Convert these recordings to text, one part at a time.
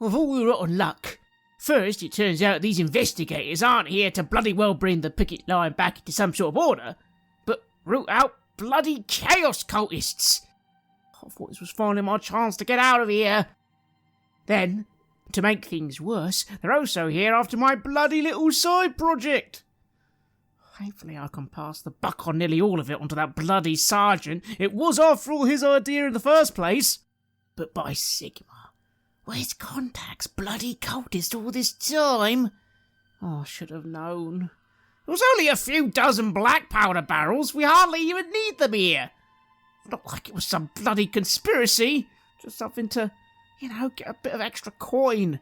Of all the rotten luck. First, it turns out these investigators aren't here to bloody well bring the picket line back into some sort of order, but root out bloody chaos cultists. I thought this was finally my chance to get out of here. Then, to make things worse, they're also here after my bloody little side project. Thankfully I can pass the buck on nearly all of it onto that bloody sergeant. It was after all his idea in the first place. But by Sigma, where's Contact's bloody cultist all this time? Oh, I should have known. It was only a few dozen black powder barrels. We hardly even need them here. Not like it was some bloody conspiracy. Just something to, get a bit of extra coin.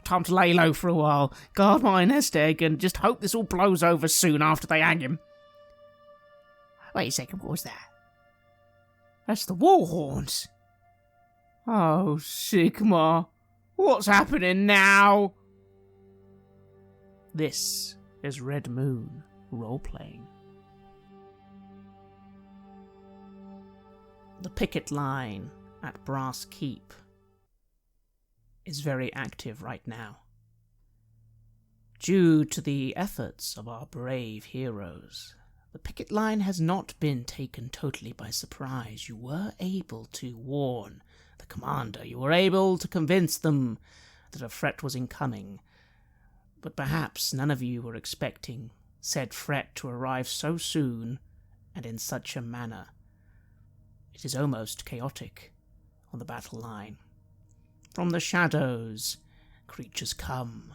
Time to lay low for a while, guard my nest egg, and just hope this all blows over soon after they hang him. Wait a second, what was that? That's the war horns. Oh, Sigma, what's happening now? This is Red Moon Roleplaying. The picket line at Brass Keep is very active right now. Due to the efforts of our brave heroes, the picket line has not been taken totally by surprise. You were able to warn the commander. You were able to convince them that a threat was incoming. But perhaps none of you were expecting said threat to arrive so soon and in such a manner. It is almost chaotic on the battle line. From the shadows, creatures come.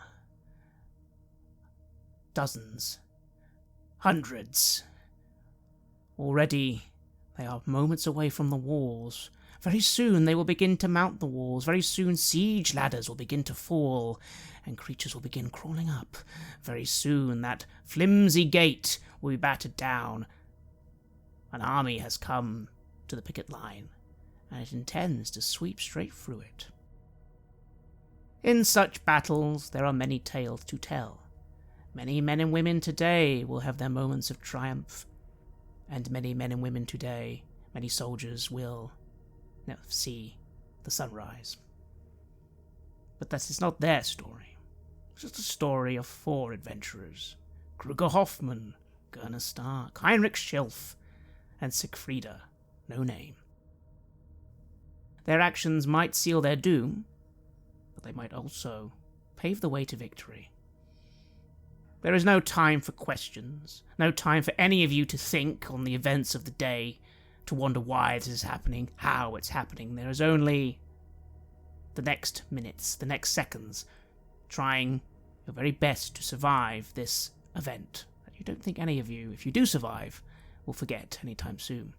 Dozens. Hundreds. Already, they are moments away from the walls. Very soon they will begin to mount the walls. Very soon siege ladders will begin to fall, and creatures will begin crawling up. Very soon that flimsy gate will be battered down. An army has come to the picket line, and it intends to sweep straight through it. In such battles, there are many tales to tell. Many men and women today will have their moments of triumph, and many men and women today, many soldiers will never see the sunrise. But that is not their story. It's just a story of 4 adventurers: Kruger Hoffman, Gurner Stark, Heinrich Schilf, and Siegfrieda, no name. Their actions might seal their doom, but they might also pave the way to victory. There is no time for questions, no time for any of you to think on the events of the day, to wonder why this is happening, how it's happening. There is only the next minutes, the next seconds, trying your very best to survive this event that you don't think any of you, if you do survive, will forget anytime soon.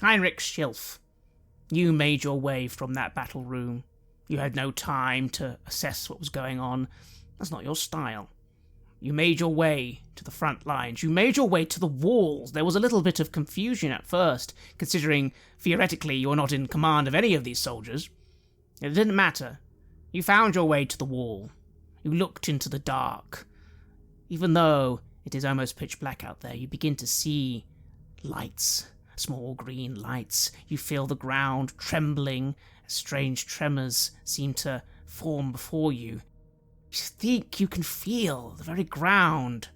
Heinrich Schilf, you made your way from that battle room. You had no time to assess what was going on. That's not your style. You made your way to the front lines. You made your way to the walls. There was a little bit of confusion at first, considering theoretically you're not in command of any of these soldiers. It didn't matter. You found your way to the wall. You looked into the dark. Even though it is almost pitch black out there, you begin to see lights. Small green lights. You feel the ground trembling. Strange tremors seem to form before you. You think you can feel the very ground,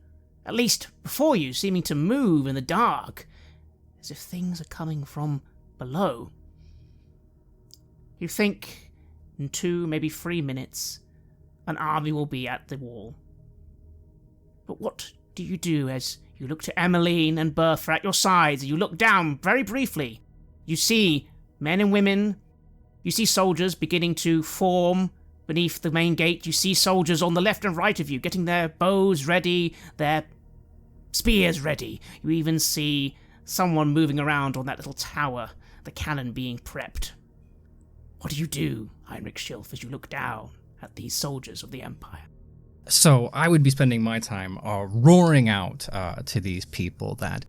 at least before you, seeming to move in the dark, as if things are coming from below. You think in 2, maybe 3 minutes, an army will be at the wall. But what do you do as you look to Emmeline and Bertha at your sides, and you look down very briefly? You see men and women, you see soldiers beginning to form beneath the main gate. You see soldiers on the left and right of you getting their bows ready, their spears ready. You even see someone moving around on that little tower, the cannon being prepped. What do, Heinrich Schilf, as you look down at these soldiers of the Empire? So I would be spending my time roaring out to these people that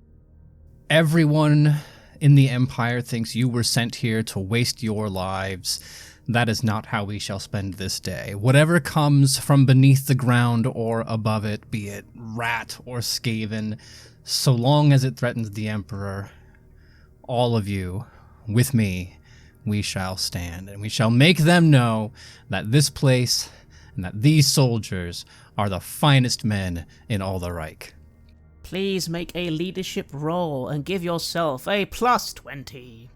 everyone in the Empire thinks you were sent here to waste your lives. That is not how we shall spend this day. Whatever comes from beneath the ground or above it, be it rat or skaven, so long as it threatens the Emperor, all of you, with me, we shall stand, and we shall make them know that this place and that these soldiers are the finest men in all the Reich. Please make a leadership roll and give yourself a +20.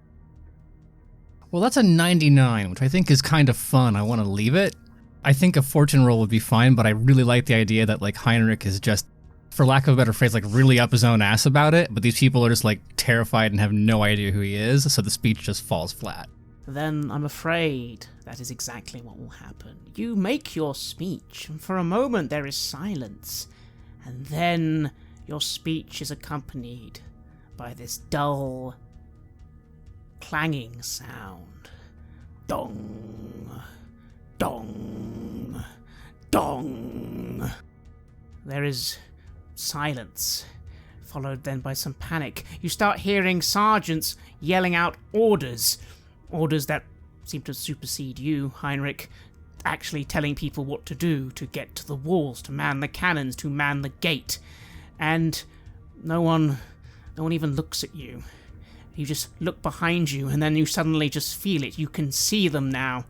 Well, that's a 99, which I think is kind of fun. I want to leave it. I think a fortune roll would be fine, but I really like the idea that, like, Heinrich is just, for lack of a better phrase, like, really up his own ass about it, but these people are just, like, terrified and have no idea who he is, so the speech just falls flat. Then I'm afraid that is exactly what will happen. You make your speech, and for a moment there is silence, and then your speech is accompanied by this dull, clanging sound. Dong, dong, dong. There is silence, followed then by some panic. You start hearing sergeants yelling out orders that seem to supersede you, Heinrich, actually telling people what to do, to get to the walls, to man the cannons, to man the gate. And no one even looks at you. You just look behind you, and then you suddenly just feel it. You can see them now.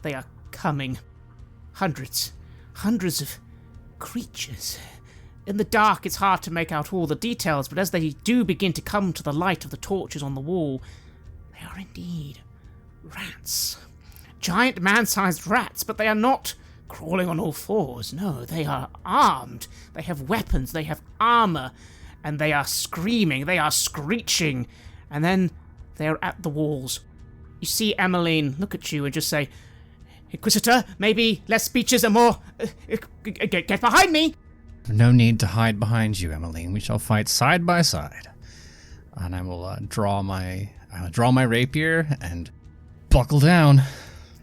They are coming. Hundreds of creatures. In the dark, it's hard to make out all the details, but as they do begin to come to the light of the torches on the wall, they are indeed rats. Giant man-sized rats, but they are not crawling on all fours. No, they are armed. They have weapons, they have armor, and they are screaming, they are screeching, and then they are at the walls. You see Emmeline look at you and just say, "Inquisitor, maybe less speeches and more... get behind me!" No need to hide behind you, Emmeline. We shall fight side by side. And I will draw my rapier and buckle down.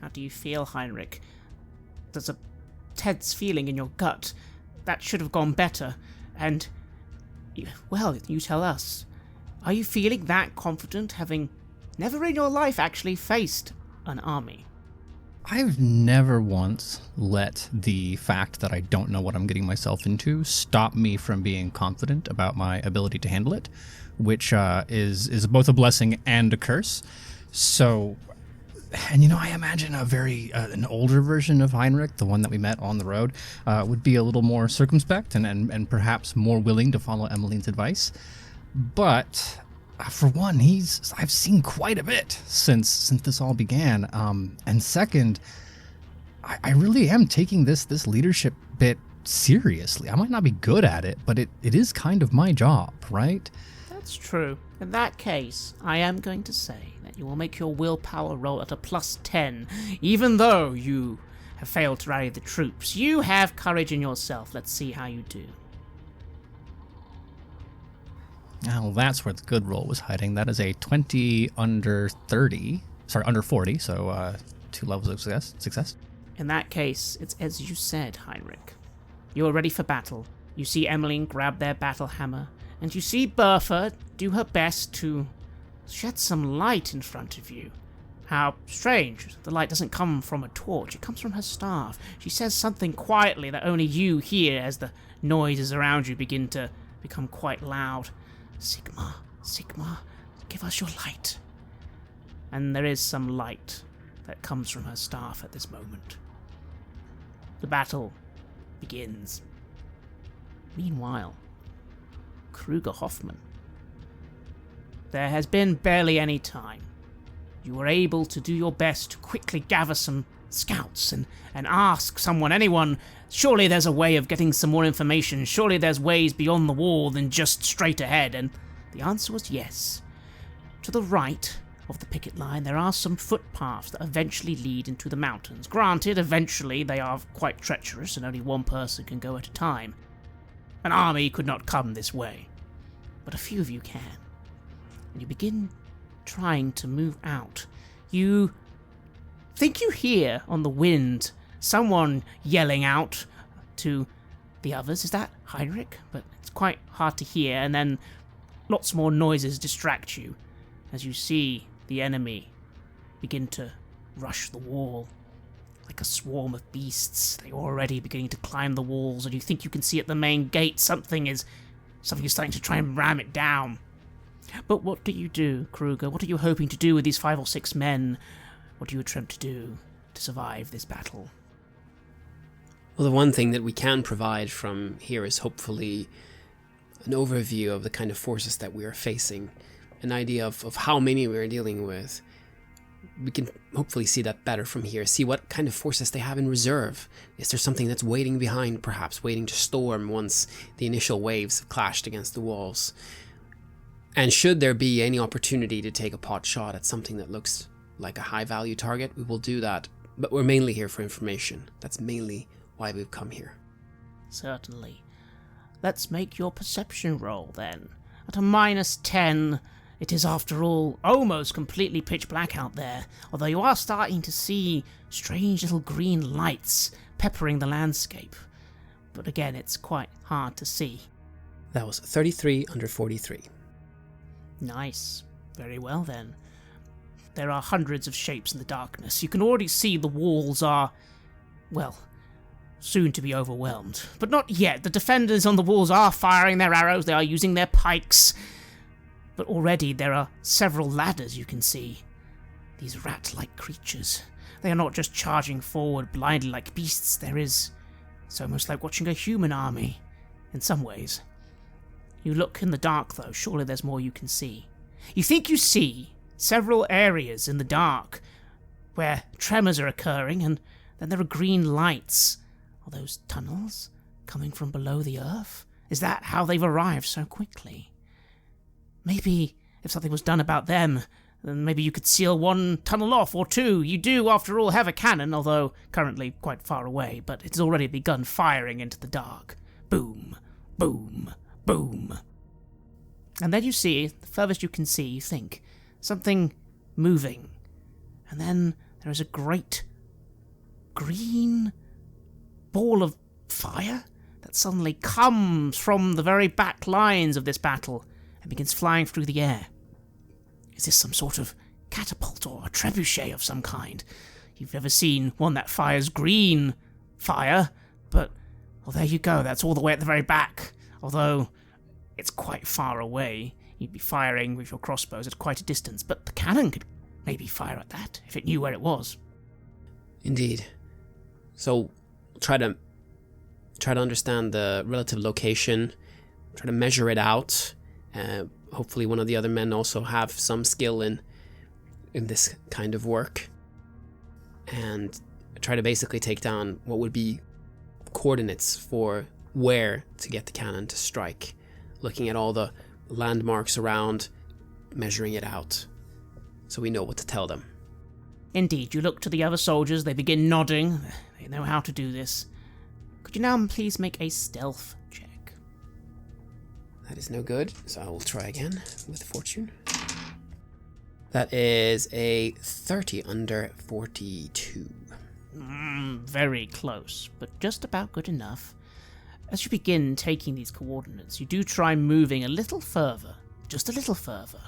How do you feel, Heinrich? There's a tense feeling in your gut. That should have gone better. And, well, you tell us. Are you feeling that confident, having never in your life actually faced an army? I've never once let the fact that I don't know what I'm getting myself into stop me from being confident about my ability to handle it, which is both a blessing and a curse. So, and I imagine an older version of Heinrich, the one that we met on the road, would be a little more circumspect and perhaps more willing to follow Emmeline's advice. But for one, I've seen quite a bit since this all began. And second, I really am taking this leadership bit seriously. I might not be good at it, but it is kind of my job, right? That's true. In that case, I am going to say that you will make your willpower roll at a +10, even though you have failed to rally the troops. You have courage in yourself. Let's see how you do. Now that's where the good roll was hiding. That is a 20 under 40, so 2 levels of success. In that case, it's as you said, Heinrich. You are ready for battle. You see Emmeline grab their battle hammer, and you see Bertha do her best to shed some light in front of you. How strange, the light doesn't come from a torch, it comes from her staff. She says something quietly that only you hear as the noises around you begin to become quite loud. Sigma, give us your light. And there is some light that comes from her staff at this moment. The battle begins. Meanwhile, Kruger Hoffman. There has been barely any time. You were able to do your best to quickly gather some scouts and ask anyone, surely there's a way of getting some more information, surely there's ways beyond the wall than just straight ahead, and the answer was yes. To the right of the picket line there are some footpaths that eventually lead into the mountains. Granted, eventually they are quite treacherous and only one person can go at a time. An army could not come this way, but a few of you can. And you begin trying to move out. You think you hear on the wind someone yelling out to the others. Is that Heinrich? But it's quite hard to hear, and then lots more noises distract you as you see the enemy begin to rush the wall. Like a swarm of beasts, they're already beginning to climb the walls, and you think you can see at the main gate something is starting to try and ram it down. But what do you do, Kruger? What are you hoping to do with these 5 or 6 men what do you attempt to do to survive this battle? Well, the one thing that we can provide from here is hopefully an overview of the kind of forces that we are facing, an idea of how many we are dealing with. We can hopefully see that better from here, see what kind of forces they have in reserve. Is there something that's waiting behind, perhaps waiting to storm once the initial waves have clashed against the walls? And should there be any opportunity to take a pot shot at something that looks like a high-value target, we will do that. But we're mainly here for information. That's mainly why we've come here. Certainly. Let's make your perception roll, then. At a -10, it is, after all, almost completely pitch black out there, although you are starting to see strange little green lights peppering the landscape. But again, it's quite hard to see. That was 33 under 43. Nice. Very well, then. There are hundreds of shapes in the darkness. You can already see the walls are, well, soon to be overwhelmed. But not yet. The defenders on the walls are firing their arrows. They are using their pikes. But already there are several ladders you can see. These rat-like creatures. They are not just charging forward blindly like beasts. It's almost like watching a human army, in some ways. You look in the dark, though. Surely there's more you can see. You think you see several areas in the dark where tremors are occurring, and then there are green lights. Are those tunnels coming from below the earth? Is that how they've arrived so quickly? Maybe if something was done about them, then maybe you could seal one tunnel off, or two. You do, after all, have a cannon, although currently quite far away, but it's already begun firing into the dark. Boom, boom, boom. And then you see, the furthest you can see, you think, something moving. And then there is a great green ball of fire that suddenly comes from the very back lines of this battle and begins flying through the air. Is this some sort of catapult or a trebuchet of some kind? You've never seen one that fires green fire, but, well, there you go, that's all the way at the very back. Although it's quite far away. You'd be firing with your crossbows at quite a distance, but the cannon could maybe fire at that, if it knew where it was. Indeed. So, try to understand the relative location, try to measure it out. Hopefully one of the other men also have some skill in this kind of work. And try to basically take down what would be coordinates for where to get the cannon to strike. Looking at all the landmarks around, measuring it out, so we know what to tell them. Indeed, you look to the other soldiers, they begin nodding. They know how to do this. Could you now please make a stealth check? That is no good, so I will try again with fortune. That is a 30 under 42. Very close, but just about good enough. As you begin taking these coordinates, you do try moving a little further, just a little further,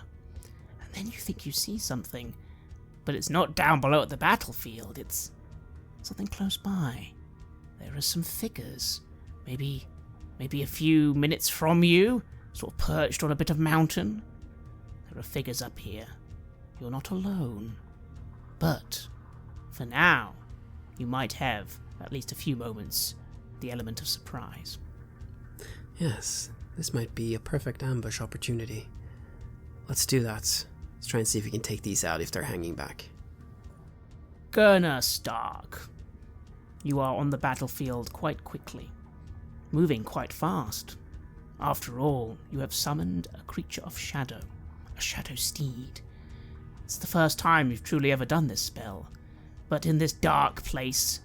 and then you think you see something, but it's not down below at the battlefield, it's something close by. There are some figures, maybe a few minutes from you, sort of perched on a bit of mountain. There are figures up here. You're not alone. But, for now, you might have at least a few moments the element of surprise. Yes, this might be a perfect ambush opportunity. Let's do that. Let's try and see if we can take these out if they're hanging back. Gurner Stark. You are on the battlefield quite quickly, moving quite fast. After all, you have summoned a creature of shadow, a shadow steed. It's the first time you've truly ever done this spell, but in this dark place,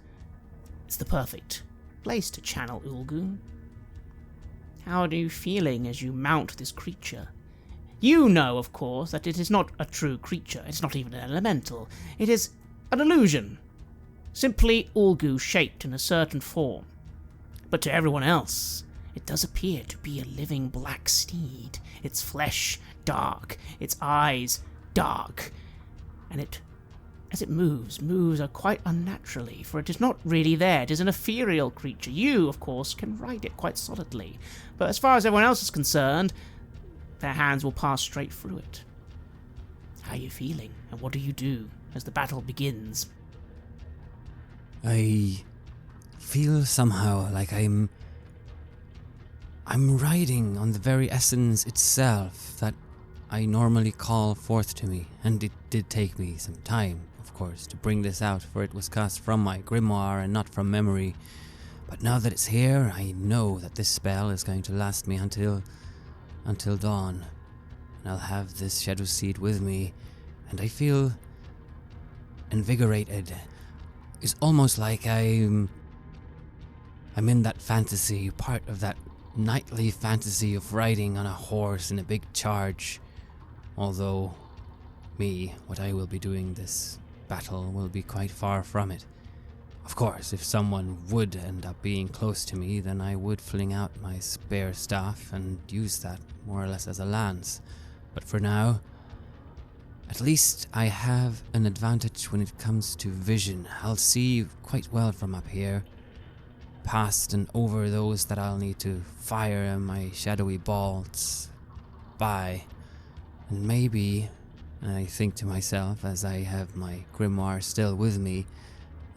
it's the perfect place to channel Ulgu. How are you feeling as you mount this creature? You know, of course, that it is not a true creature. It's not even an elemental. It is an illusion. Simply Ulgu shaped in a certain form. But to everyone else, it does appear to be a living black steed. Its flesh dark, its eyes dark, and as it moves are quite unnaturally, for it is not really there. It is an ethereal creature. You, of course, can ride it quite solidly, but as far as everyone else is concerned, their hands will pass straight through it. How are you feeling, and what do you do as the battle begins. I feel somehow like I'm riding on the very essence itself that I normally call forth to me, and it did take me some time, of course, to bring this out, for it was cast from my grimoire and not from memory. But now that it's here, I know that this spell is going to last me until dawn, and I'll have this shadow seed with me, and I feel invigorated. It's almost like I'm in that fantasy, part of that nightly fantasy of riding on a horse in a big charge. Although, what I will be doing this battle will be quite far from it. Of course, if someone would end up being close to me, then I would fling out my spare staff and use that more or less as a lance. But for now, at least I have an advantage when it comes to vision. I'll see quite well from up here, past and over those that I'll need to fire my shadowy bolts by. And maybe, I think to myself as I have my grimoire still with me,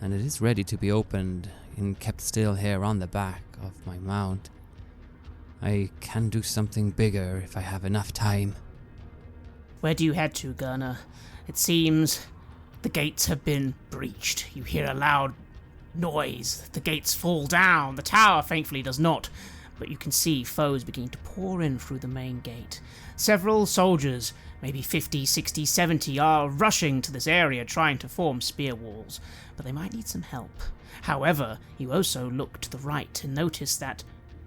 and it is ready to be opened and kept still here on the back of my mount, I can do something bigger if I have enough time. Where do you head to, Gurner? It seems the gates have been breached. You hear a loud noise. The gates fall down. The tower, thankfully, does not. But you can see foes beginning to pour in through the main gate. Several soldiers, maybe 50, 60, 70, are rushing to this area trying to form spear walls, but they might need some help. However, you also look to the right and notice that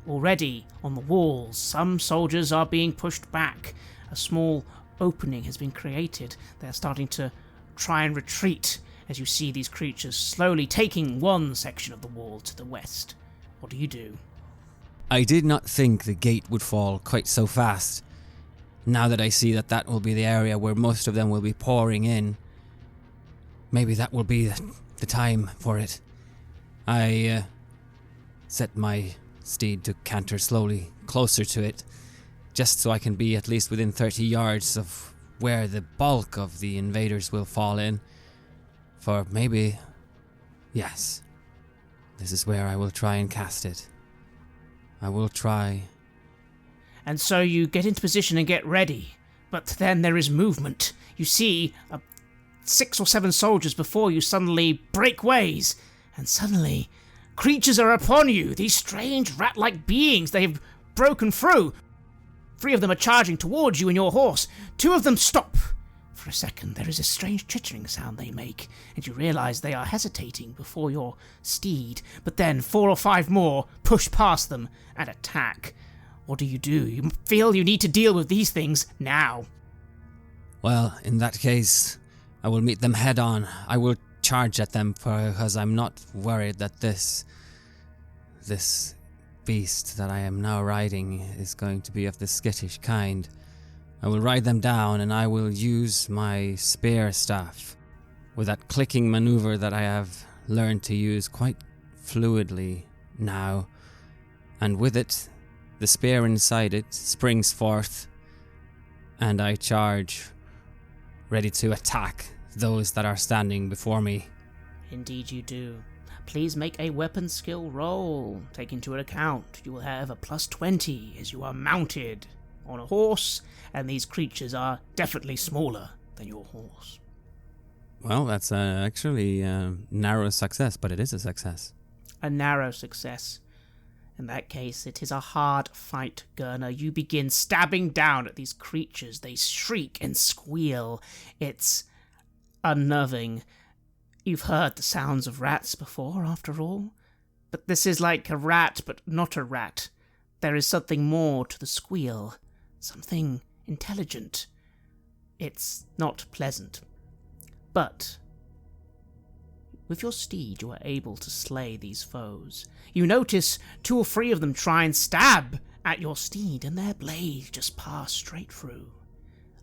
already on the walls some soldiers are being pushed back. A small opening has been created. They're starting to try and retreat as you see these creatures slowly taking one section of the wall to the west. What do you do? I did not think the gate would fall quite so fast. Now that I see that will be the area where most of them will be pouring in, maybe that will be the time for it. I set my steed to canter slowly closer to it, just so I can be at least within 30 yards of where the bulk of the invaders will fall in. For maybe, yes, this is where I will try and cast it. I will try. And so you get into position and get ready. But then there is movement. You see 6 or 7 soldiers before you suddenly break ways. And suddenly, creatures are upon you. These strange rat-like beings, they have broken through. 3 of them are charging towards you and your horse. 2 of them stop. For a second, there is a strange chittering sound they make, and you realize they are hesitating before your steed. But then 4 or 5 more push past them and attack. What do? You feel you need to deal with these things now. Well, in that case, I will meet them head on. I will charge at them because I'm not worried that this beast that I am now riding is going to be of the skittish kind. I will ride them down and I will use my spear staff with that clicking maneuver that I have learned to use quite fluidly now. And with it, the spear inside it springs forth and I charge, ready to attack those that are standing before me. Indeed you do. Please make a weapon skill roll. Take into account you will have a +20 as you are mounted on a horse, and these creatures are definitely smaller than your horse. Well, that's actually a narrow success, but it is a success. A narrow success. In that case, it is a hard fight, Gurner. You begin stabbing down at these creatures. They shriek and squeal. It's unnerving. You've heard the sounds of rats before, after all. But this is like a rat, but not a rat. There is something more to the squeal. Something intelligent. It's not pleasant. But with your steed, you are able to slay these foes. You notice 2 or 3 of them try and stab at your steed, and their blades just pass straight through.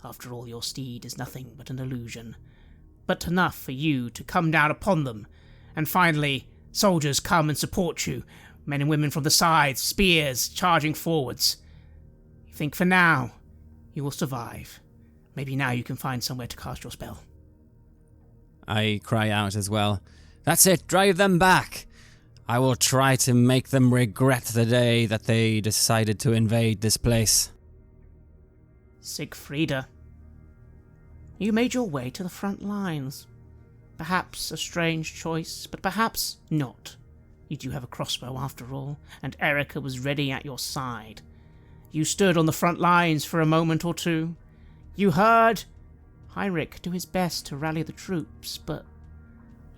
After all, your steed is nothing but an illusion, but enough for you to come down upon them. And finally, soldiers come and support you, men and women from the sides, spears charging forwards. You think for now, you will survive. Maybe now you can find somewhere to cast your spell. I cry out as well. That's it, drive them back. I will try to make them regret the day that they decided to invade this place. Siegfrieda, you made your way to the front lines. Perhaps a strange choice, but perhaps not. You do have a crossbow after all, and Erica was ready at your side. You stood on the front lines for a moment or two. You heard Heinrich do his best to rally the troops, but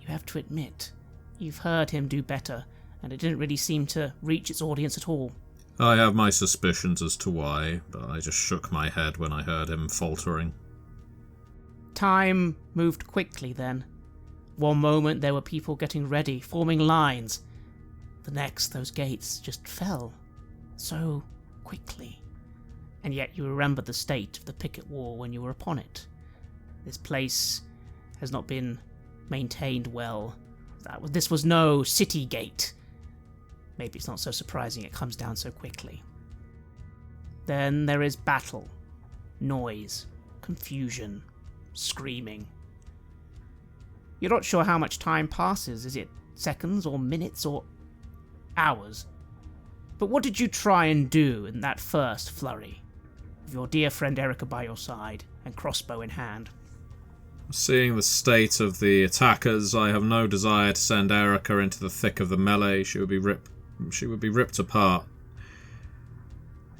you have to admit, you've heard him do better, and it didn't really seem to reach its audience at all. I have my suspicions as to why, but I just shook my head when I heard him faltering. Time moved quickly then. One moment there were people getting ready, forming lines. The next, those gates just fell. So quickly. And yet you remember the state of the picket wall when you were upon it. This place has not been maintained well. This was no city gate. Maybe it's not so surprising it comes down so quickly. Then there is battle, noise, confusion, screaming. You're not sure how much time passes. Is it seconds or minutes or hours? But what did you try and do in that first flurry, with your dear friend Erica by your side and crossbow in hand? Seeing the state of the attackers, I have no desire to send Erica into the thick of the melee. She would be ripped apart.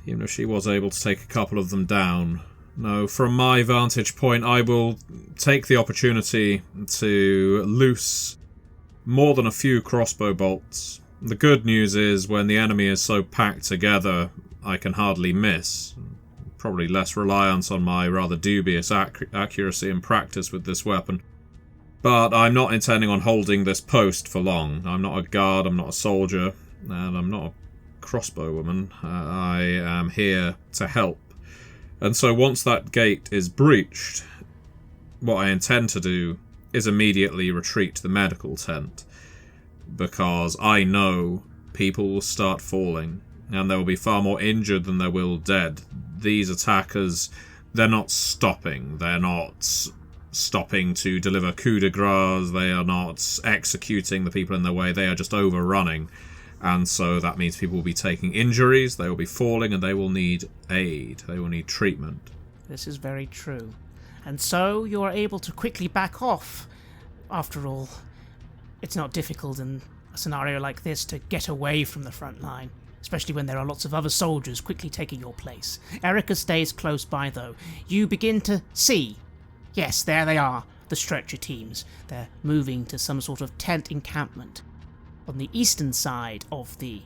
Even if she was able to take a couple of them down. No, from my vantage point, I will take the opportunity to loose more than a few crossbow bolts. The good news is, when the enemy is so packed together, I can hardly miss. Probably less reliance on my rather dubious accuracy and practice with this weapon. But I'm not intending on holding this post for long. I'm not a guard, I'm not a soldier, and I'm not a crossbow woman. I am here to help. And so once that gate is breached, what I intend to do is immediately retreat to the medical tent. Because I know people will start falling, and there will be far more injured than there will dead. These attackers, they're not stopping. They're not stopping to deliver coup de grace. They are not executing the people in their way. They are just overrunning. And so that means people will be taking injuries, they will be falling, and they will need aid. They will need treatment. This is very true. And so you are able to quickly back off. After all, it's not difficult in a scenario like this to get away from the front line, especially when there are lots of other soldiers quickly taking your place. Erica stays close by, though. You begin to see. Yes, there they are, the stretcher teams. They're moving to some sort of tent encampment on the eastern side of the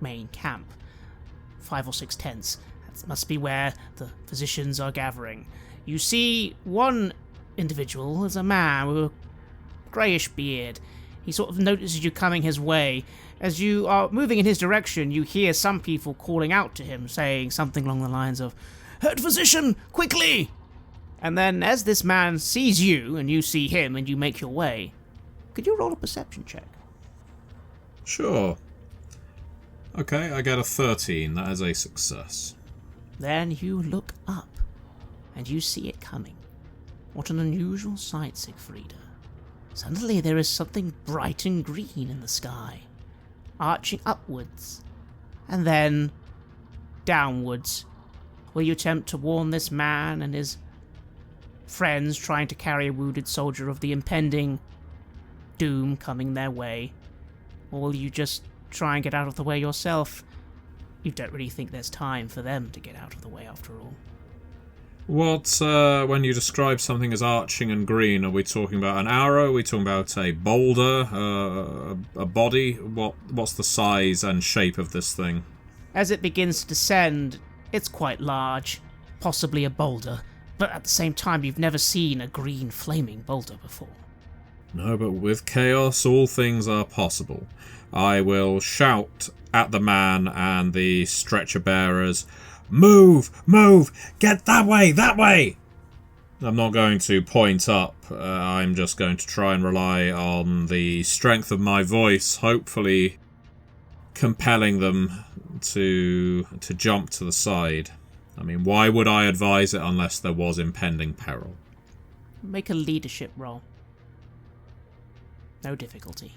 main camp. 5 or 6 tents. That must be where the physicians are gathering. You see one individual is a man with a greyish beard. He sort of notices you coming his way. As you are moving in his direction, you hear some people calling out to him, saying something along the lines of, "Head physician, quickly!" And then as this man sees you, and you see him, and you make your way, could you roll a perception check? Sure. Okay, I get a 13. That is a success. Then you look up, and you see it coming. What an unusual sight, Siegfrieda. Suddenly there is something bright and green in the sky, arching upwards, and then downwards. Will you attempt to warn this man and his friends trying to carry a wounded soldier of the impending doom coming their way? Or will you just try and get out of the way yourself? You don't really think there's time for them to get out of the way after all. What, when you describe something as arching and green, are we talking about an arrow? Are we talking about a boulder? A body? What's the size and shape of this thing? As it begins to descend, it's quite large, possibly a boulder, but at the same time you've never seen a green flaming boulder before. No, but with chaos, all things are possible. I will shout at the man and the stretcher bearers, "Move! Move! Get that way! That way!" I'm not going to point up. I'm just going to try and rely on the strength of my voice, hopefully compelling them to jump to the side. I mean, why would I advise it unless there was impending peril? Make a leadership roll. No difficulty.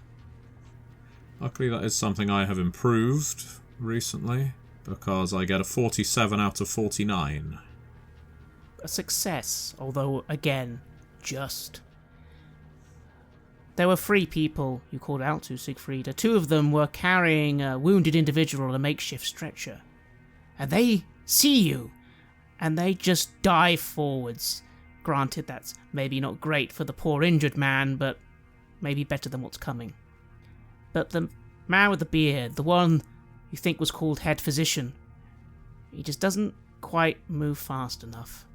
Luckily, that is something I have improved recently, because I get a 47 out of 49. A success, although, again, just. There were 3 people you called out to, Siegfried. 2 of them were carrying a wounded individual on a makeshift stretcher. And they see you, and they just dive forwards. Granted, that's maybe not great for the poor injured man, but maybe better than what's coming. But the man with the beard, the one you think was called head physician, he just doesn't quite move fast enough.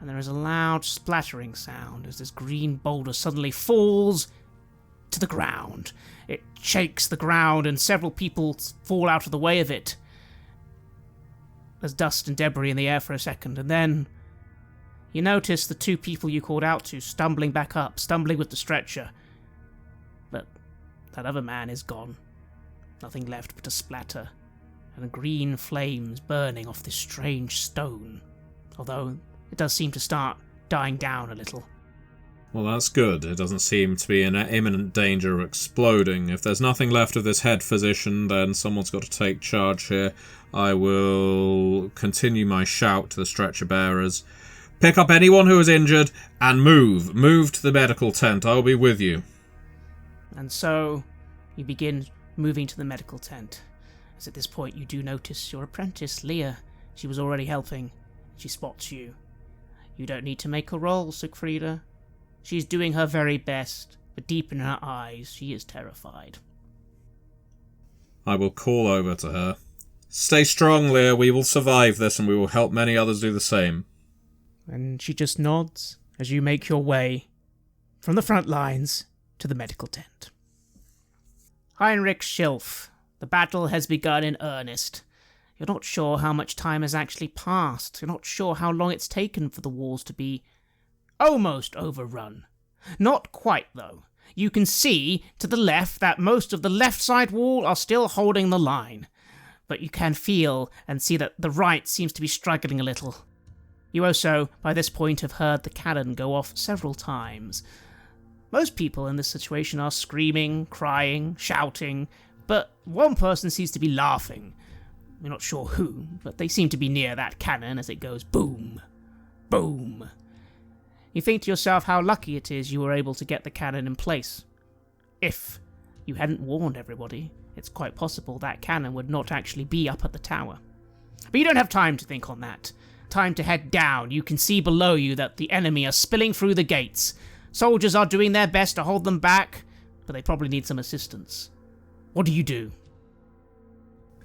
And there is a loud splattering sound as this green boulder suddenly falls to the ground. It shakes the ground and several people fall out of the way of it. There's dust and debris in the air for a second, and then you notice the 2 people you called out to stumbling back up, stumbling with the stretcher. But that other man is gone. Nothing left but a splatter, and green flames burning off this strange stone. Although it does seem to start dying down a little. Well, that's good. It doesn't seem to be in imminent danger of exploding. If there's nothing left of this head physician, then someone's got to take charge here. I will continue my shout to the stretcher bearers. Pick up anyone who is injured and move. Move to the medical tent. I'll be with you. And so you begin moving to the medical tent. As at this point you do notice your apprentice, Leah. She was already helping. She spots you. You don't need to make a roll, Siegfrieda. She's doing her very best, but deep in her eyes she is terrified. I will call over to her. Stay strong, Leah. We will survive this, and we will help many others do the same. And she just nods as you make your way from the front lines to the medical tent. Heinrich Schilf, the battle has begun in earnest. You're not sure how much time has actually passed. You're not sure how long it's taken for the walls to be almost overrun. Not quite, though. You can see to the left that most of the left side wall are still holding the line. But you can feel and see that the right seems to be struggling a little. You also, by this point, have heard the cannon go off several times. Most people in this situation are screaming, crying, shouting, but one person seems to be laughing. We're not sure who, but they seem to be near that cannon as it goes boom, boom. You think to yourself how lucky it is you were able to get the cannon in place. If you hadn't warned everybody, it's quite possible that cannon would not actually be up at the tower. But you don't have time to think on that. Time to head down. You can see below you that the enemy are spilling through the gates. Soldiers are doing their best to hold them back, but they probably need some assistance. What do you do?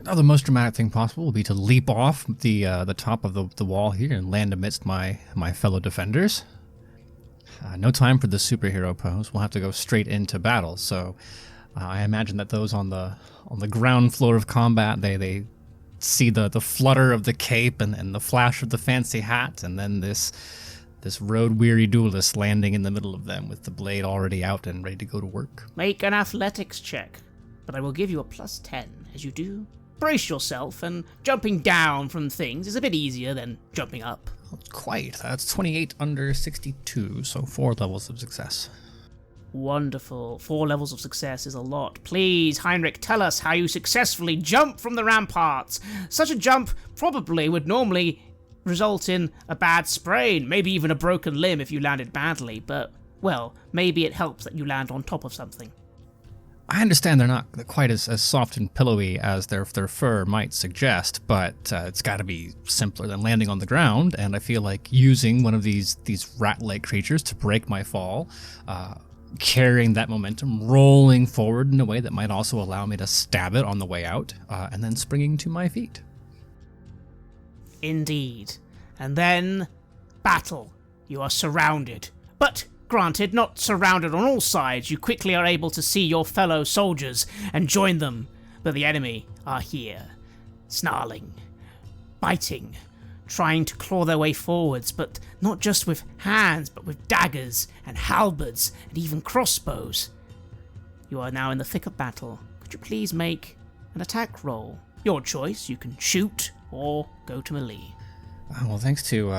Oh, the most dramatic thing possible will be to leap off the top of the wall here and land amidst my fellow defenders. No time for the superhero pose. We'll have to go straight into battle. So I imagine that those on the ground floor of combat, they see the flutter of the cape and the flash of the fancy hat, and then this road-weary duelist landing in the middle of them with the blade already out and ready to go to work. Make an athletics check, but I will give you a +10 as you do. Brace yourself, and jumping down from things is a bit easier than jumping up. Quite. That's 28 under 62, so 4 levels of success. Wonderful. 4 levels of success is a lot. Please, Heinrich, tell us how you successfully jump from the ramparts. Such a jump probably would normally result in a bad sprain, maybe even a broken limb if you landed badly, but, well, maybe it helps that you land on top of something. I understand they're not quite as soft and pillowy as their fur might suggest, but it's got to be simpler than landing on the ground, and I feel like using one of these rat-like creatures to break my fall, carrying that momentum, rolling forward in a way that might also allow me to stab it on the way out, and then springing to my feet. Indeed. And then, battle. You are surrounded. But, granted, not surrounded on all sides. You quickly are able to see your fellow soldiers and join them. But the enemy are here, snarling, biting, trying to claw their way forwards, but not just with hands, but with daggers and halberds and even crossbows. You are now in the thick of battle. Could you please make an attack roll? Your choice. You can shoot or go to melee. Well, thanks to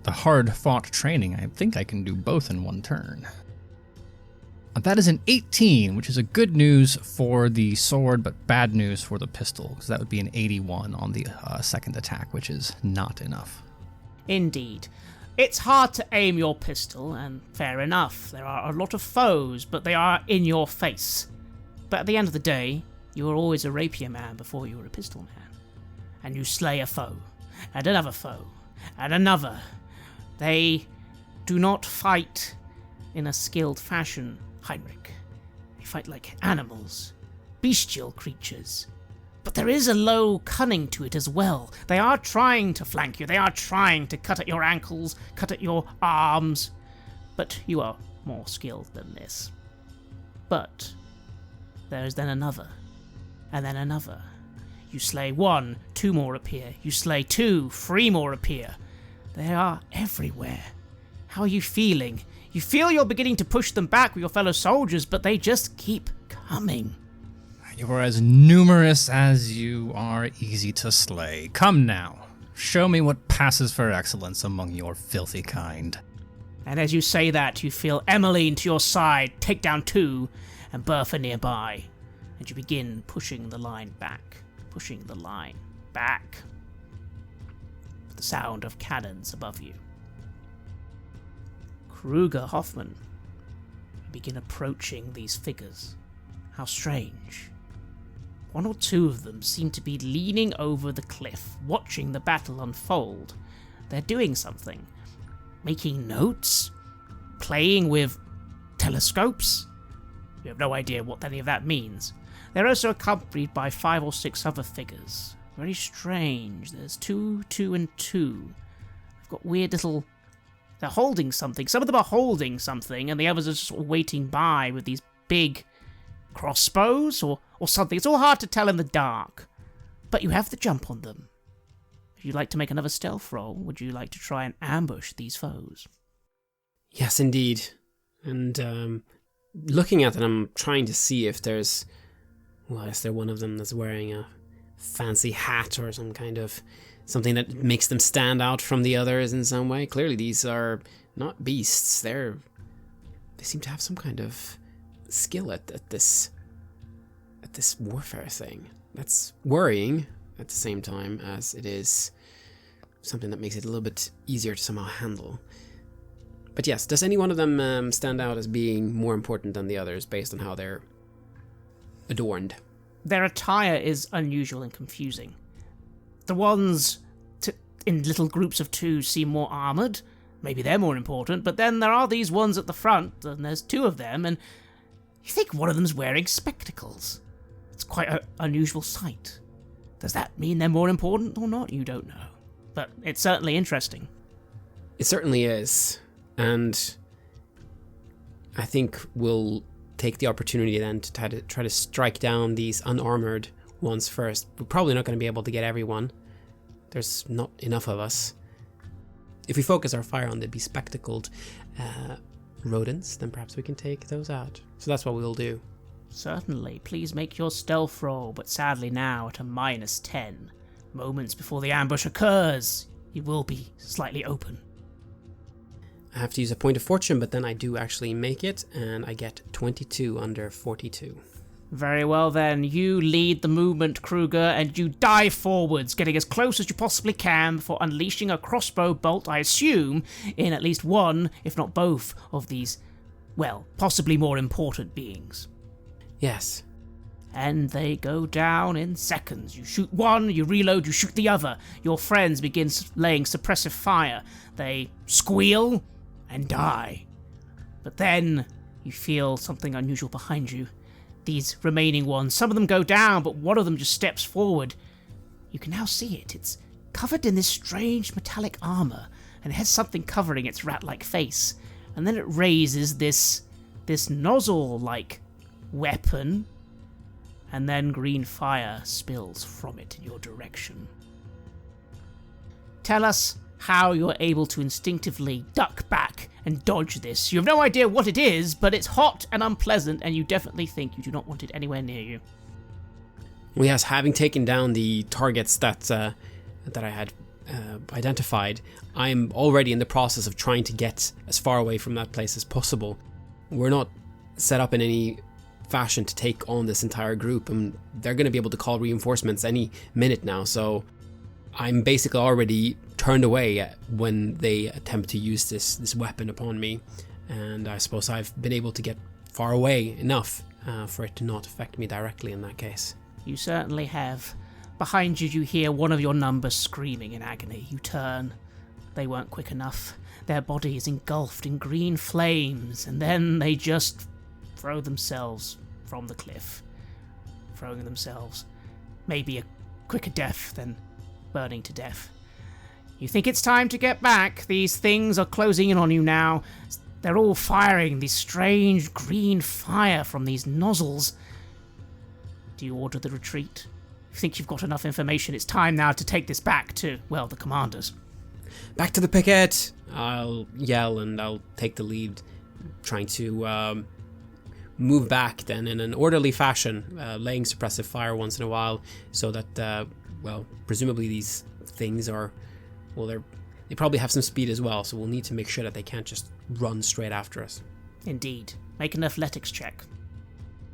the hard-fought training, I think I can do both in one turn. That is an 18, which is a good news for the sword, but bad news for the pistol, because that would be an 81 on the second attack, which is not enough. Indeed. It's hard to aim your pistol, and fair enough. There are a lot of foes, but they are in your face. But at the end of the day, you were always a rapier man before you were a pistol man. And you slay a foe, and another foe, and another. They do not fight in a skilled fashion, Heinrich. They fight like animals, bestial creatures. But there is a low cunning to it as well. They are trying to flank you, they are trying to cut at your ankles, cut at your arms. But you are more skilled than this. But there is then another, and then another. You slay 1, 2 more appear. You slay 2, 3 more appear. They are everywhere. How are you feeling? You feel you're beginning to push them back with your fellow soldiers, but they just keep coming. You are as numerous as you are easy to slay. Come now, show me what passes for excellence among your filthy kind. And as you say that, you feel Emmeline to your side, take down 2, and Bertha nearby. And you begin pushing the line back, pushing the line back. With the sound of cannons above you. Kruger, Hoffman, you begin approaching these figures. How strange. 1 or 2 of them seem to be leaning over the cliff, watching the battle unfold. They're doing something. Making notes? Playing with telescopes? You have no idea what any of that means. They're also accompanied by 5 or 6 other figures. Very strange. There's 2, 2, and 2. They've got weird little... They're holding something. Some of them are holding something, and the others are just waiting by with these big crossbows or something. It's all hard to tell in the dark. But you have the jump on them. If you'd like to make another stealth roll, would you like to try and ambush these foes? Yes, indeed. And looking at it, I'm trying to see if there's... Well, is there one of them that's wearing a fancy hat or some kind of... something that makes them stand out from the others in some way? Clearly these are not beasts. They seem to have some kind of skill at this warfare thing. That's worrying at the same time as it is something that makes it a little bit easier to somehow handle. But yes, does any one of them stand out as being more important than the others based on how they're adorned? Their attire is unusual and confusing. The ones in little groups of 2 seem more armoured. Maybe they're more important, but then there are these ones at the front, and there's 2 of them, and you think one of them's wearing spectacles. It's quite an unusual sight. Does that mean they're more important or not? You don't know. But it's certainly interesting. It certainly is. And I think we'll take the opportunity then to try to strike down these unarmored ones first. We're probably not going to be able to get everyone. There's not enough of us. If we focus our fire on the bespectacled rodents, then perhaps we can take those out. So that's what we'll do. Certainly. Please make your stealth roll, but sadly now at a -10. Moments before the ambush occurs, you will be slightly open. I have to use a point of fortune, but then I do actually make it, and I get 22 under 42. Very well then, you lead the movement, Kruger, and you dive forwards, getting as close as you possibly can before unleashing a crossbow bolt, I assume, in at least one, if not both, of these, well, possibly more important beings. Yes. And they go down in seconds. You shoot one, you reload, you shoot the other. Your friends begin laying suppressive fire. They squeal and die. But then you feel something unusual behind you. These remaining ones, some of them go down, but one of them just steps forward. You can now see it. It's covered in this strange metallic armor, and it has something covering its rat-like face. And then it raises this nozzle-like weapon, and then green fire spills from it in your direction. Tell us how you're able to instinctively duck back and dodge this. You have no idea what it is, but it's hot and unpleasant, and you definitely think you do not want it anywhere near you. Well, yes, having taken down the targets that I had identified, I'm already in the process of trying to get as far away from that place as possible. We're not set up in any fashion to take on this entire group, and they're going to be able to call reinforcements any minute now. So I'm basically already turned away when they attempt to use this weapon upon me, and I suppose I've been able to get far away enough for it to not affect me directly in that case. You certainly have. Behind you, you hear one of your numbers screaming in agony. You turn. They weren't quick enough. Their body is engulfed in green flames, and then they just throw themselves from the cliff. Throwing themselves. Maybe a quicker death than burning to death. You think it's time to get back. These things are closing in on you now. They're all firing this strange green fire from these nozzles. Do you order the retreat? You think you've got enough information? It's time now to take this back to, well, the commanders. Back to the picket! I'll yell and I'll take the lead, trying to move back then in an orderly fashion, laying suppressive fire once in a while, so that, well, presumably these things are, well, they probably have some speed as well, so we'll need to make sure that they can't just run straight after us. Indeed. Make an athletics check.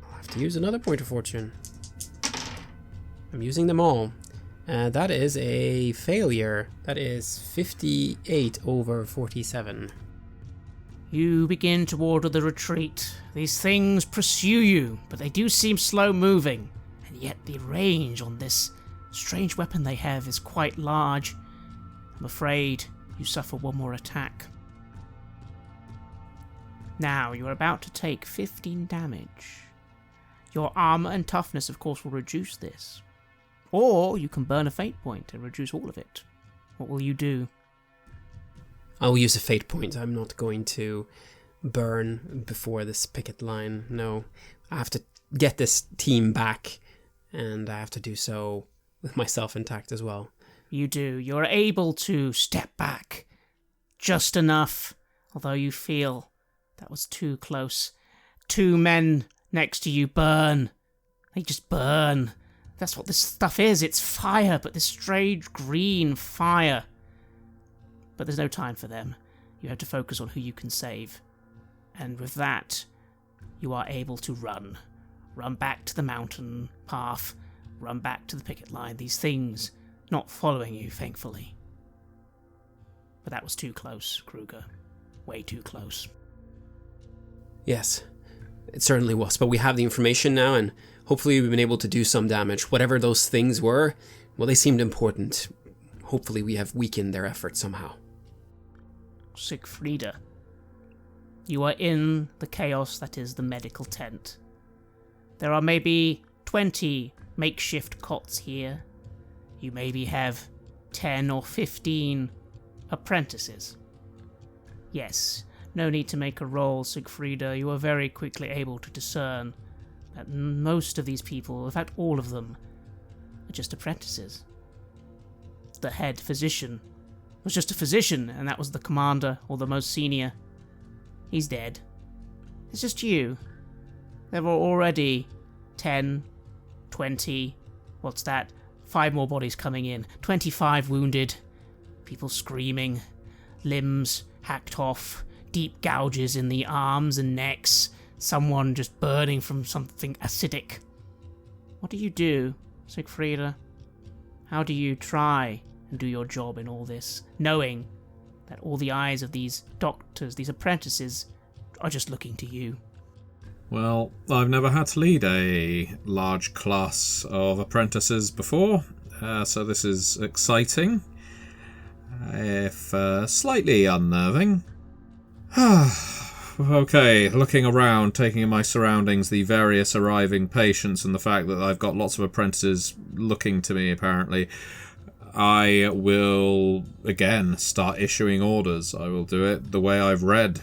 I'll have to use another point of fortune. I'm using them all. That is a failure. That is 58 over 47. You begin to order the retreat. These things pursue you, but they do seem slow-moving, and yet the range on this strange weapon they have is quite large. I'm afraid you suffer one more attack. Now, you're about to take 15 damage. Your armor and toughness, of course, will reduce this. Or you can burn a fate point and reduce all of it. What will you do? I will use a fate point. I'm not going to burn before this picket line. No, I have to get this team back, and I have to do so with myself intact as well. You do. You're able to step back just enough, although you feel that was too close. 2 men next to you burn. They just burn. That's what this stuff is. It's fire, but this strange green fire. But there's no time for them. You have to focus on who you can save. And with that, you are able to run. Run back to the mountain path. Run back to the picket line. These things not following you, thankfully. But that was too close, Kruger. Way too close. Yes, it certainly was. But we have the information now, and hopefully we've been able to do some damage. Whatever those things were, well, they seemed important. Hopefully we have weakened their efforts somehow. Siegfrieda, you are in the chaos that is the medical tent. There are maybe 20 makeshift cots here. You maybe have 10 or 15 apprentices. Yes, no need to make a roll, Siegfrieda. You are very quickly able to discern that most of these people, in fact all of them, are just apprentices. The head physician was just a physician, and that was the commander, or the most senior. He's dead. It's just you. There were already 10, 20, what's that? 5 more bodies coming in. 25 wounded. People screaming. Limbs hacked off. Deep gouges in the arms and necks. Someone just burning from something acidic. What do you do, Siegfrieda? How do you try and do your job in all this, knowing that all the eyes of these doctors, these apprentices, are just looking to you? Well, I've never had to lead a large class of apprentices before, so this is exciting, if slightly unnerving. Okay, looking around, taking in my surroundings, the various arriving patients, and the fact that I've got lots of apprentices looking to me, apparently, I will, again, start issuing orders. I will do it the way I've read.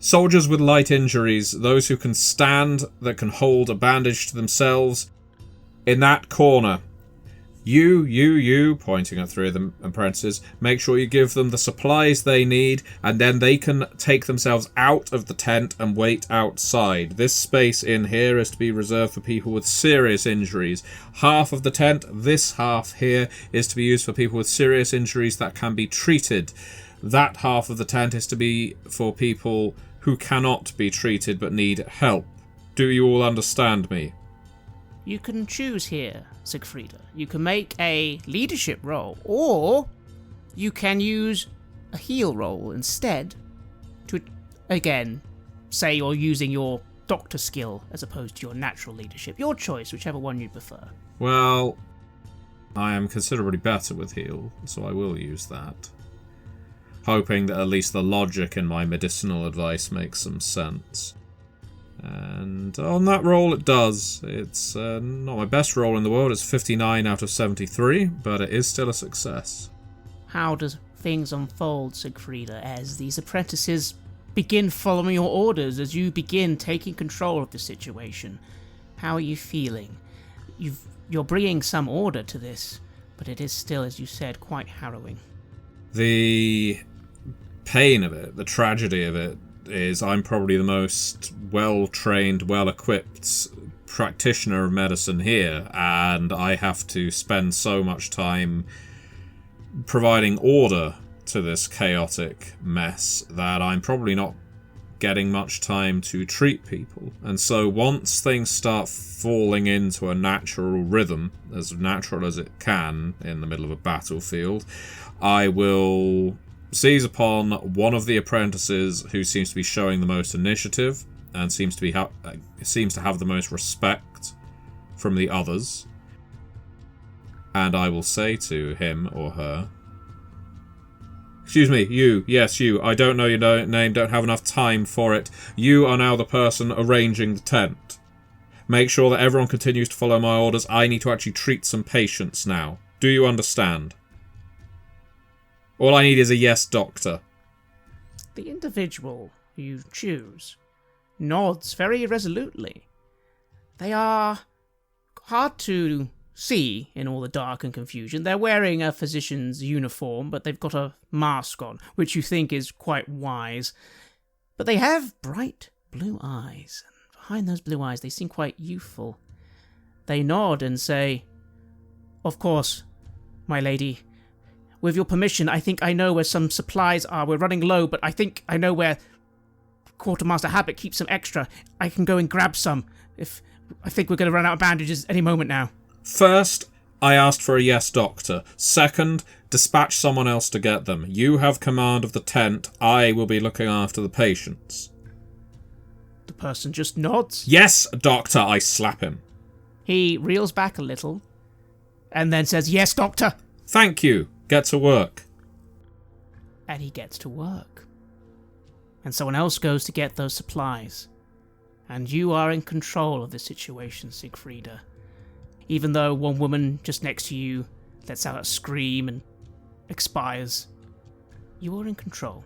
Soldiers with light injuries, those who can stand, that can hold a bandage to themselves, in that corner. You, pointing at 3 of the apprentices, make sure you give them the supplies they need, and then they can take themselves out of the tent and wait outside. This space in here is to be reserved for people with serious injuries. Half of the tent, this half here, is to be used for people with serious injuries that can be treated. That half of the tent is to be for people who cannot be treated but need help. Do you all understand me? You can choose here, Siegfrieda. You can make a leadership roll, or you can use a heal roll instead to, again, say you're using your doctor skill as opposed to your natural leadership. Your choice, whichever one you prefer. Well, I am considerably better with heal, so I will use that. Hoping that at least the logic in my medicinal advice makes some sense. And on that roll it does. It's not my best roll in the world, it's 59 out of 73, but it is still a success. How does things unfold, Siegfrieda, as these apprentices begin following your orders, as you begin taking control of the situation? How are you feeling? You're bringing some order to this, but it is still, as you said, quite harrowing. The pain of it, the tragedy of it, is I'm probably the most well-trained, well-equipped practitioner of medicine here, and I have to spend so much time providing order to this chaotic mess that I'm probably not getting much time to treat people. And so once things start falling into a natural rhythm, as natural as it can in the middle of a battlefield, I will seize upon one of the apprentices who seems to be showing the most initiative and seems to have the most respect from the others, and I will say to him or her, "Excuse me, you, yes you, I don't know your name, don't have enough time for it. You are now the person arranging the tent. Make sure that everyone continues to follow my orders. I need to actually treat some patients now. Do you understand? All I need is a yes, doctor." The individual you choose nods very resolutely. They are hard to see in all the dark and confusion. They're wearing a physician's uniform, but they've got a mask on, which you think is quite wise. But they have bright blue eyes, and behind those blue eyes they seem quite youthful. They nod and say, "Of course, my lady. With your permission, I think I know where some supplies are. We're running low, but I think I know where Quartermaster Habit keeps some extra. I can go and grab some. I think we're going to run out of bandages any moment now." First, I asked for a yes, doctor. Second, dispatch someone else to get them. You have command of the tent. I will be looking after the patients. The person just nods. Yes, doctor, I slap him. He reels back a little and then says, "Yes, doctor." Thank you. Get to work. And he gets to work. And someone else goes to get those supplies. And you are in control of the situation, Siegfrieda. Even though one woman just next to you lets out a scream and expires, you are in control.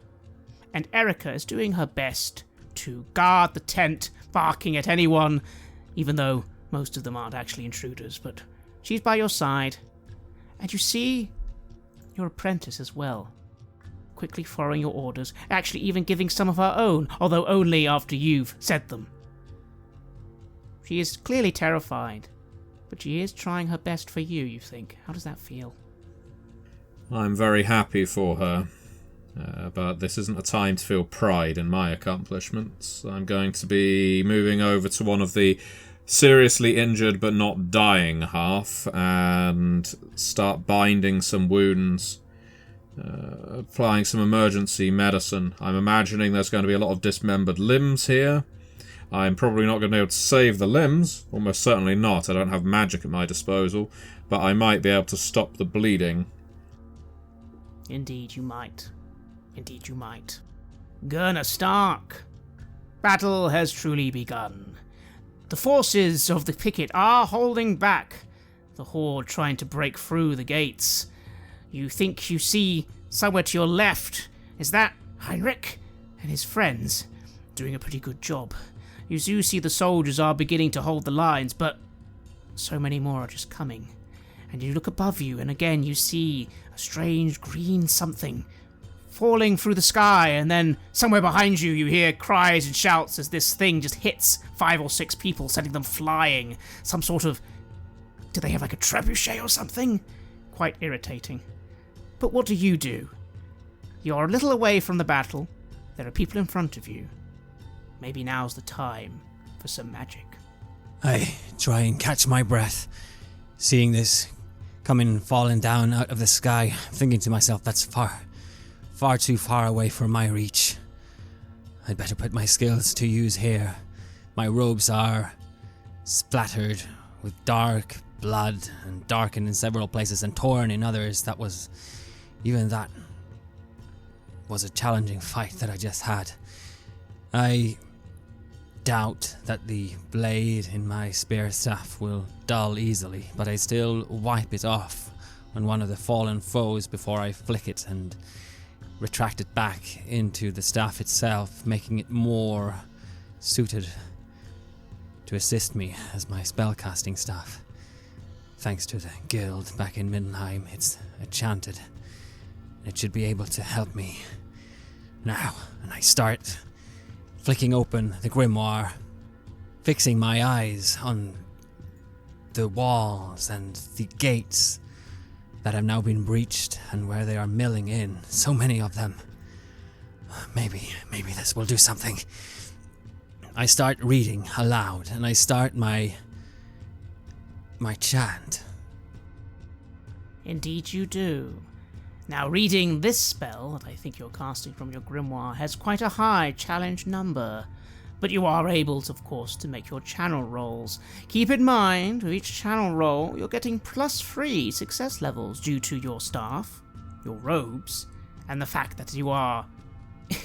And Erica is doing her best to guard the tent, barking at anyone, even though most of them aren't actually intruders, but she's by your side. And you see your apprentice as well, quickly following your orders, actually even giving some of her own, although only after you've said them. She is clearly terrified, but she is trying her best for you, you think. How does that feel? I'm very happy for her, but this isn't a time to feel pride in my accomplishments. I'm going to be moving over to one of the seriously injured but not dying half and start binding some wounds, applying some emergency medicine. I'm imagining there's going to be a lot of dismembered limbs here. I'm probably not going to be able to save the limbs, almost certainly not. I don't have magic at my disposal, but I might be able to stop the bleeding. Indeed you might. Indeed you might. Gurner Stark, battle has truly begun. The forces of the picket are holding back the horde trying to break through the gates. You think you see somewhere to your left. Is that Heinrich and his friends doing a pretty good job? You do see the soldiers are beginning to hold the lines, but so many more are just coming. And you look above you, and again you see a strange green something falling through the sky, and then somewhere behind you you hear cries and shouts as this thing just hits 5 or 6 people, sending them flying. Some sort of... do they have like a trebuchet or something? Quite irritating. But what do? You're a little away from the battle. There are people in front of you. maybe now's the time for some magic. I try and catch my breath, seeing this coming falling down out of the sky, thinking to myself, that's far too far away for my reach. I'd better put my skills to use here. My robes are splattered with dark blood and darkened in several places and torn in others. That was a challenging fight that I just had. I doubt that the blade in my spear staff will dull easily, but I still wipe it off on one of the fallen foes before I flick it and retract it back into the staff itself, making it more suited to assist me as my spellcasting staff. Thanks to the guild back in Middenheim, it's enchanted. It should be able to help me now. And I start flicking open the grimoire, fixing my eyes on the walls and the gates that have now been breached and where they are milling in. So many of them. Maybe this will do something. I start reading aloud and I start my chant. Indeed you do. Now, reading this spell that I think you're casting from your grimoire has quite a high challenge number, but you are able, of course, to make your channel rolls. Keep in mind, with each channel roll, you're getting +3 success levels due to your staff, your robes, and the fact that you are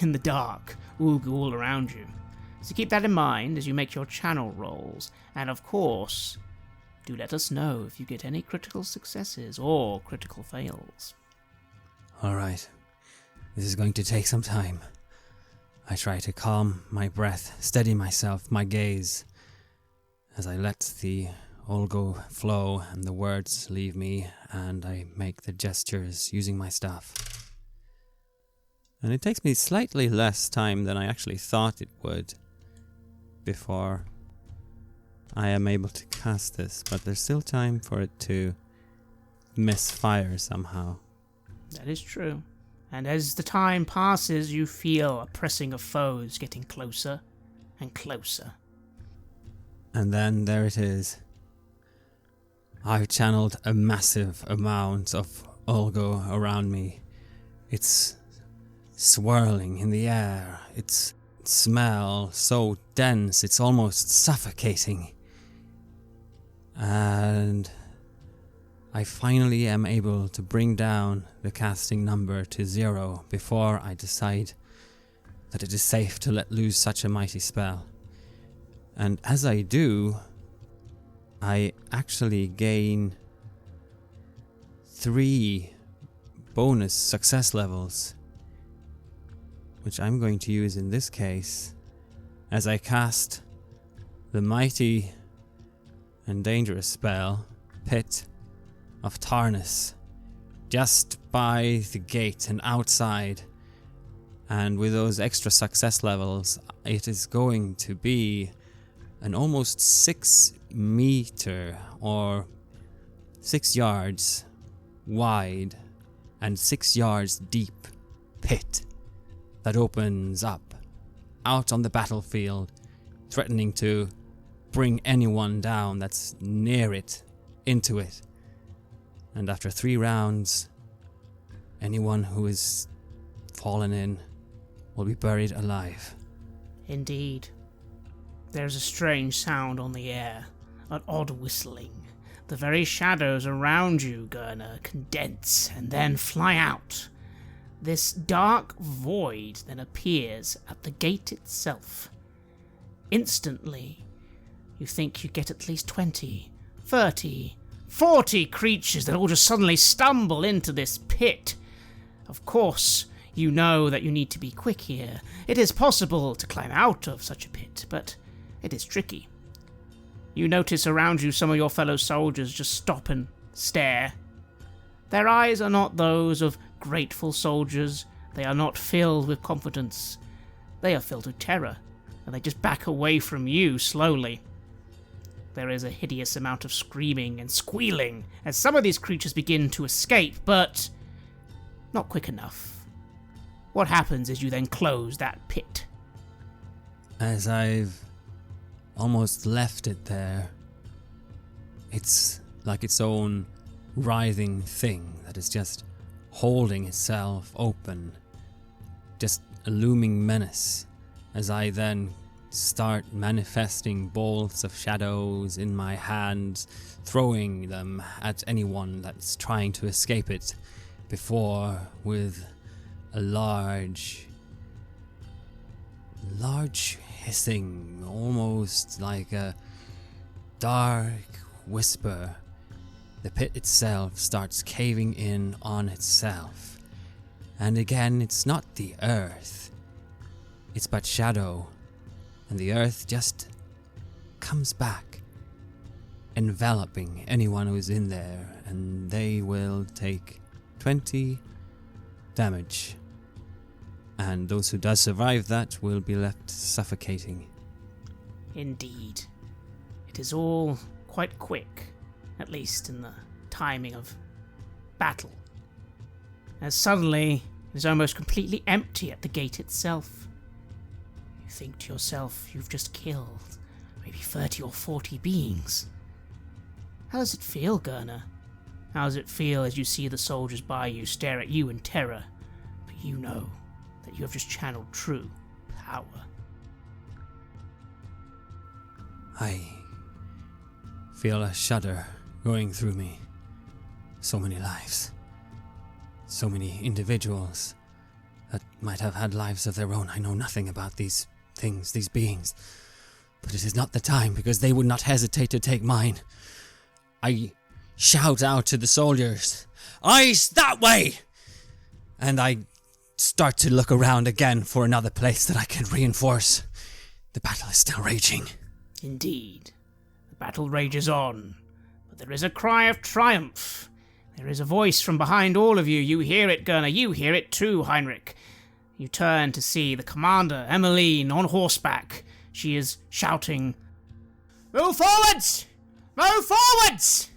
in the dark, all around you. So keep that in mind as you make your channel rolls, and of course, do let us know if you get any critical successes or critical fails. Alright, this is going to take some time. I try to calm my breath, steady myself, my gaze, as I let the Olgo flow and the words leave me, and I make the gestures using my staff. And it takes me slightly less time than I actually thought it would before I am able to cast this, but there's still time for it to misfire somehow. That is true. And as the time passes, you feel a pressing of foes getting closer and closer. And then there it is. I've channeled a massive amount of Olgo around me. It's swirling in the air. Its smell so dense it's almost suffocating. And I finally am able to bring down the casting number to 0 before I decide that it is safe to let loose such a mighty spell. And as I do, I actually gain 3 bonus success levels, which I'm going to use in this case as I cast the mighty and dangerous spell, Pit of Tarnus, just by the gate and outside. And with those extra success levels, it is going to be an almost 6 meter or 6 yards wide and 6 yards deep pit that opens up out on the battlefield, threatening to bring anyone down that's near it into it. And after 3 rounds, anyone who is fallen in will be buried alive. Indeed. There's a strange sound on the air, an odd whistling. The very shadows around you, Gurner, condense and then fly out. This dark void then appears at the gate itself. Instantly, you think you get at least 20, 30, 40 creatures that all just suddenly stumble into this pit. Of course, you know that you need to be quick here. It is possible to climb out of such a pit, but it is tricky. You notice around you some of your fellow soldiers just stop and stare. Their eyes are not those of grateful soldiers. They are not filled with confidence. They are filled with terror, and they just back away from you slowly. There is a hideous amount of screaming and squealing as some of these creatures begin to escape, but not quick enough. What happens is you then close that pit. as I've almost left it there, it's like its own writhing thing that is just holding itself open, just a looming menace, as I then start manifesting bolts of shadows in my hands, throwing them at anyone that's trying to escape it, before with a large hissing, almost like a dark whisper, the pit itself starts caving in on itself. And again, it's not the earth, it's but shadow, and the earth just comes back, enveloping anyone who's in there, and they will take 20 damage. And those who does survive that will be left suffocating. Indeed. It is all quite quick, at least in the timing of battle. As suddenly, it is almost completely empty at the gate itself. You think to yourself, you've just killed maybe 30 or 40 beings. How does it feel, Gurner? How does it feel as you see the soldiers by you stare at you in terror, but you know that you have just channeled true power? I feel a shudder going through me. So many lives. So many individuals that might have had lives of their own. I know nothing about these things, these beings. But it is not the time, because they would not hesitate to take mine. I shout out to the soldiers, "Eyes that way!" And I start to look around again for another place that I can reinforce. The battle is still raging. Indeed. The battle rages on, but there is a cry of triumph. There is a voice from behind all of you. You hear it, Gurner. You hear it too, Heinrich. You turn to see the commander, Emmeline, on horseback. She is shouting, "Move forwards! Move forwards!"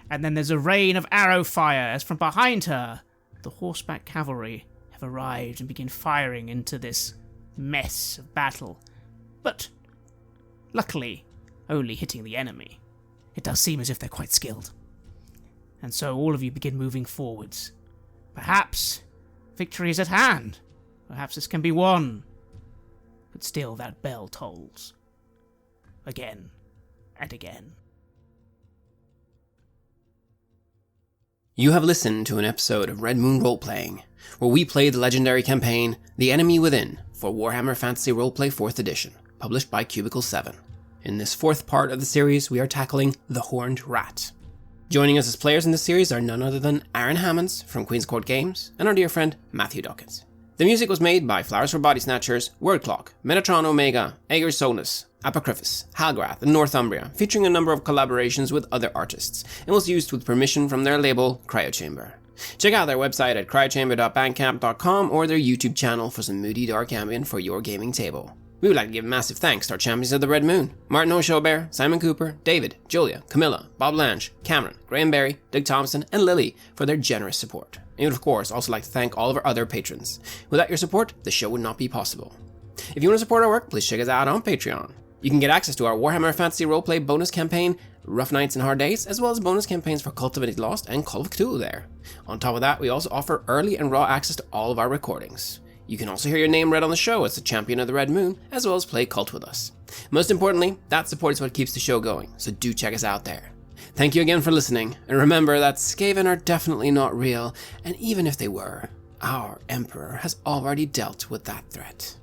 And then there's a rain of arrow fire as from behind her, the horseback cavalry have arrived and begin firing into this mess of battle. But luckily, only hitting the enemy. It does seem as if they're quite skilled. And so all of you begin moving forwards. Perhaps victory is at hand. Perhaps this can be won. But still that bell tolls. Again and again. You have listened to an episode of Red Moon Roleplaying, where we play the legendary campaign The Enemy Within for Warhammer Fantasy Roleplay 4th Edition, published by Cubicle 7. In this fourth part of the series, we are tackling The Horned Rat. Joining us as players in this series are none other than Aaron Hammonds from Queen's Court Games and our dear friend Matthew Dawkins. The music was made by Flowers for Body Snatchers, Wordclock, Metatron Omega, Aegir Solus, Apocryphus, Halgrath, and Northumbria, featuring a number of collaborations with other artists, and was used with permission from their label, Cryochamber. Check out their website at cryochamber.bandcamp.com or their YouTube channel for some moody dark ambient for your gaming table. We would like to give massive thanks to our champions of the Red Moon, Martin Heuschober, Simon Cooper, David, Julia, Camilla, Bob Lange, Cameron, Graham Barey, Doug Thomson, and Lily for their generous support. And we would of course also like to thank all of our other patrons. Without your support, the show would not be possible. If you want to support our work, please check us out on Patreon. You can get access to our Warhammer Fantasy Roleplay bonus campaign, Rough Nights and Hard Days, as well as bonus campaigns for Cult of Divinity Lost and Call of Cthulhu there. On top of that, we also offer early and raw access to all of our recordings. You can also hear your name read on the show as the champion of the Red Moon, as well as play Cult with us. Most importantly, that support is what keeps the show going, so do check us out there. Thank you again for listening, and remember that Skaven are definitely not real, and even if they were, our Emperor has already dealt with that threat.